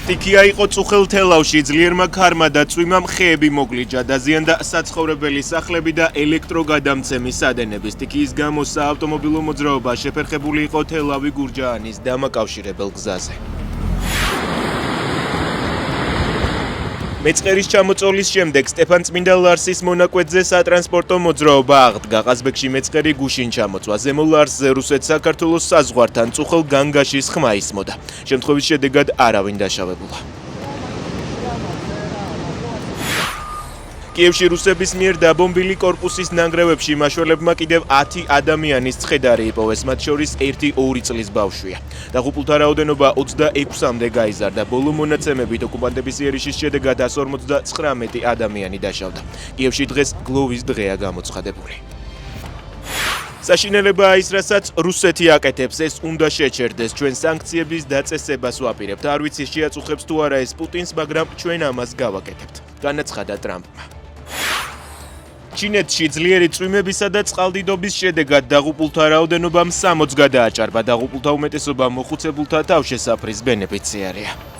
სტიქია იყო წუხელ-თელავში, ძლიერმა ქარმა და წვიმამ ხეები მოგლიჯა, დაზიანდა საცხოვრებელი სახლები და ელექტროგადამცემის სადენები. სტიქიის გამო საავტომობილო მოძრაობა შეფერხებული იყო თელავი-გურჯაანის დამაკავშირებელ გზაზე. მეწყერის ჩამოწოლის შემდეგ სტეფანწმინდა ლარსის მონაკვეთზე სატრანსპორტო მოძრაობა აღდგა. ყაზბეგში მეწყერი გუშინ ჩამოწვა. ზემო ლარსზე რუსეთ-საქართველოს საზღვართან წუხელ განგაშის ხმა ისმოდა. შემთხვევის შედეგად არავინ დაშავებულა. კიევში რუსების მიერ დაბომბილი კორპუსის ნანგრევებში მაშველებმა კიდევ 10 ადამიანის ცხედარი იპოვეს, მათ შორის 1-2 წლის ბავშვია. დაღუპულთა რაოდენობა 26-მდე გაიზარდა. ბოლო მონაცემებით ოკუპანტების იერიშის შედეგად 159 ადამიანი დაშავდა. კიევში დღეს გლოვის დღეა გამოცხადებული. საშინელებაა ის, რასაც რუსეთი აკეთებს, ეს უნდა შეჩერდეს. ჩვენ სანქციების დაწესებას ვაპირებთ. არ ვიცი შეაწუხებს თუ არა ეს პუტინს, მაგრამ ჩვენ ამას გავაკეთებთ. განაცხადა ტრამპმა. ჩინეთში ძლიერი წვიმებისა და წყალდიდობის შედეგად დაღუპულთა რაოდენობამ 60 გადააჭარბა. დაღუპულთა უმეტესობა მოხუცებულთა თავშესაფრის ბენეფიციარია.